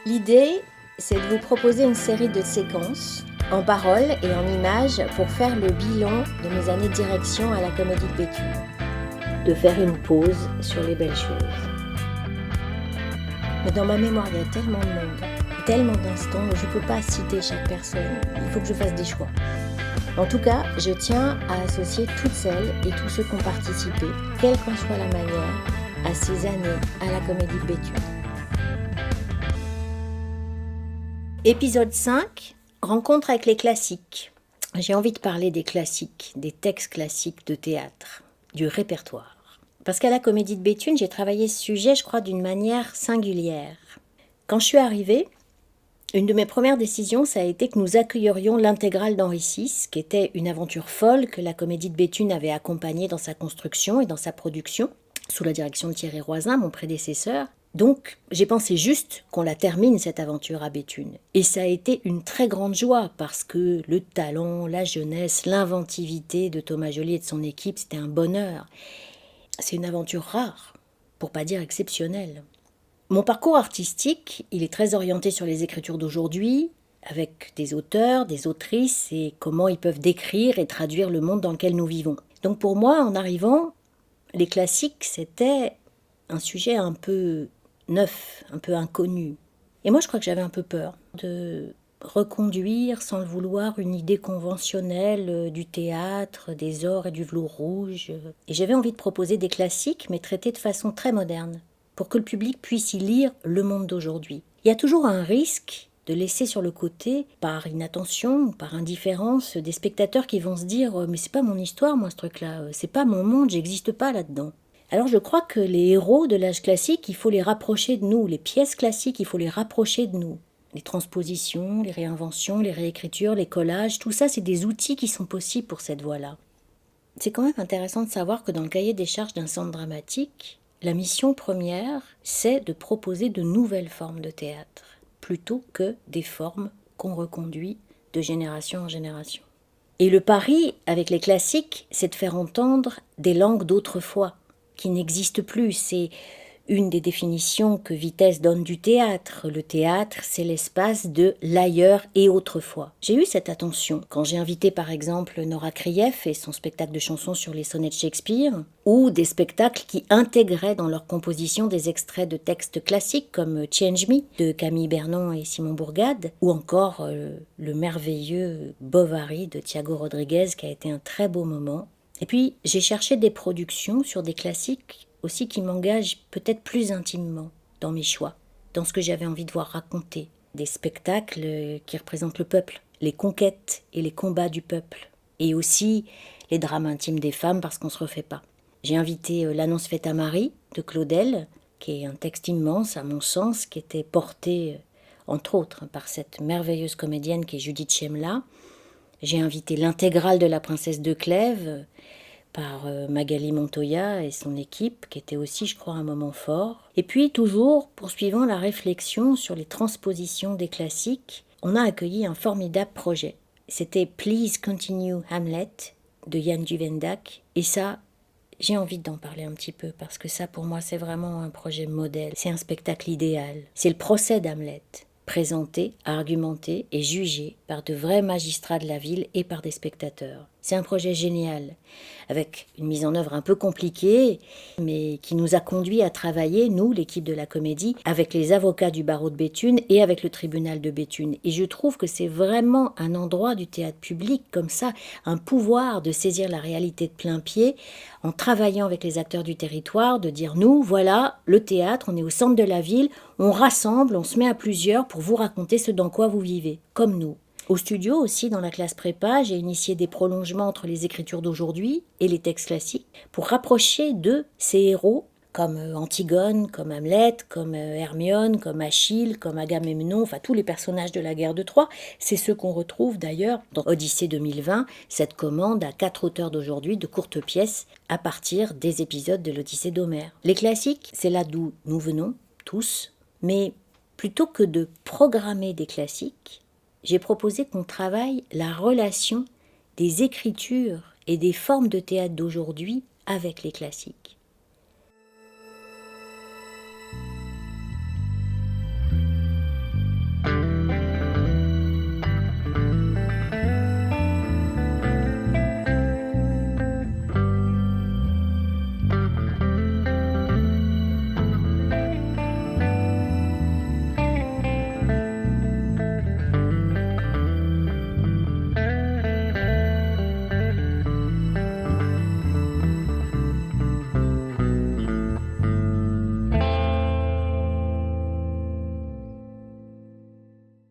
L'idée, c'est de vous proposer une série de séquences en paroles et en images pour faire le bilan de mes années de direction à la Comédie de Béthune. De faire une pause sur les belles choses. Mais dans ma mémoire, il y a tellement de monde, tellement d'instants, je ne peux pas citer chaque personne. Il faut que je fasse des choix. En tout cas, je tiens à associer toutes celles et tous ceux qui ont participé, quelle qu'en soit la manière, à ces années à la Comédie de Béthune. Épisode 5, rencontre avec les classiques. J'ai envie de parler des classiques, des textes classiques de théâtre, du répertoire. Parce qu'à la Comédie de Béthune, j'ai travaillé ce sujet, je crois, d'une manière singulière. Quand je suis arrivée, une de mes premières décisions, ça a été que nous accueillerions l'intégrale d'Henri VI, qui était une aventure folle que la Comédie de Béthune avait accompagnée dans sa construction et dans sa production, sous la direction de Thierry Roisin, mon prédécesseur. Donc, j'ai pensé juste qu'on la termine, cette aventure à Béthune. Et ça a été une très grande joie, parce que le talent, la jeunesse, l'inventivité de Thomas Joly et de son équipe, c'était un bonheur. C'est une aventure rare, pour pas dire exceptionnelle. Mon parcours artistique, il est très orienté sur les écritures d'aujourd'hui, avec des auteurs, des autrices, et comment ils peuvent décrire et traduire le monde dans lequel nous vivons. Donc pour moi, en arrivant, les classiques, c'était un sujet un peu neuf, un peu inconnu. Et moi, je crois que j'avais un peu peur de reconduire, sans le vouloir, une idée conventionnelle du théâtre, des ors et du velours rouge. Et j'avais envie de proposer des classiques, mais traités de façon très moderne, pour que le public puisse y lire le monde d'aujourd'hui. Il y a toujours un risque de laisser sur le côté, par inattention ou par indifférence, des spectateurs qui vont se dire « mais c'est pas mon histoire, moi, ce truc-là, c'est pas mon monde, j'existe pas là-dedans ». Alors je crois que les héros de l'âge classique, il faut les rapprocher de nous, les pièces classiques, il faut les rapprocher de nous. Les transpositions, les réinventions, les réécritures, les collages, tout ça, c'est des outils qui sont possibles pour cette voie-là. C'est quand même intéressant de savoir que dans le cahier des charges d'un centre dramatique, la mission première, c'est de proposer de nouvelles formes de théâtre, plutôt que des formes qu'on reconduit de génération en génération. Et le pari avec les classiques, c'est de faire entendre des langues d'autrefois, qui n'existent plus. C'est une des définitions que Vitesse donne du théâtre. Le théâtre, c'est l'espace de l'ailleurs et autrefois. J'ai eu cette attention quand j'ai invité par exemple Nora Krief et son spectacle de chansons sur les sonnets de Shakespeare, ou des spectacles qui intégraient dans leur composition des extraits de textes classiques comme Change Me de Camille Bernon et Simon Bourgade, ou encore le merveilleux Bovary de Thiago Rodriguez qui a été un très beau moment. Et puis, j'ai cherché des productions sur des classiques aussi qui m'engagent peut-être plus intimement dans mes choix, dans ce que j'avais envie de voir raconter. Des spectacles qui représentent le peuple, les conquêtes et les combats du peuple. Et aussi les drames intimes des femmes parce qu'on ne se refait pas. J'ai invité L'annonce faite à Marie de Claudel, qui est un texte immense à mon sens, qui était porté, entre autres, par cette merveilleuse comédienne qui est Judith Chemla. J'ai invité l'intégrale de La princesse de Clèves par Magali Montoya et son équipe, qui était aussi, je crois, un moment fort. Et puis, toujours, poursuivant la réflexion sur les transpositions des classiques, on a accueilli un formidable projet. C'était Please Continue Hamlet de Jan Duvendak. Et ça, j'ai envie d'en parler un petit peu, parce que ça, pour moi, c'est vraiment un projet modèle. C'est un spectacle idéal. C'est le procès d'Hamlet, présenté, argumenté et jugé par de vrais magistrats de la ville et par des spectateurs. C'est un projet génial, avec une mise en œuvre un peu compliquée, mais qui nous a conduit à travailler, nous, l'équipe de la comédie, avec les avocats du barreau de Béthune et avec le tribunal de Béthune. Et je trouve que c'est vraiment un endroit du théâtre public, comme ça, un pouvoir de saisir la réalité de plein pied, en travaillant avec les acteurs du territoire, de dire, nous, voilà, le théâtre, on est au centre de la ville, on rassemble, on se met à plusieurs pour vous raconter ce dans quoi vous vivez, comme nous. Au studio aussi, dans la classe prépa, j'ai initié des prolongements entre les écritures d'aujourd'hui et les textes classiques pour rapprocher de ces héros comme Antigone, comme Hamlet, comme Hermione, comme Achille, comme Agamemnon, enfin tous les personnages de la guerre de Troie. C'est ceux qu'on retrouve d'ailleurs dans Odyssée 2020, cette commande à 4 auteurs d'aujourd'hui de courtes pièces à partir des épisodes de l'Odyssée d'Homère. Les classiques, c'est là d'où nous venons, tous, mais plutôt que de programmer des classiques, j'ai proposé qu'on travaille la relation des écritures et des formes de théâtre d'aujourd'hui avec les classiques.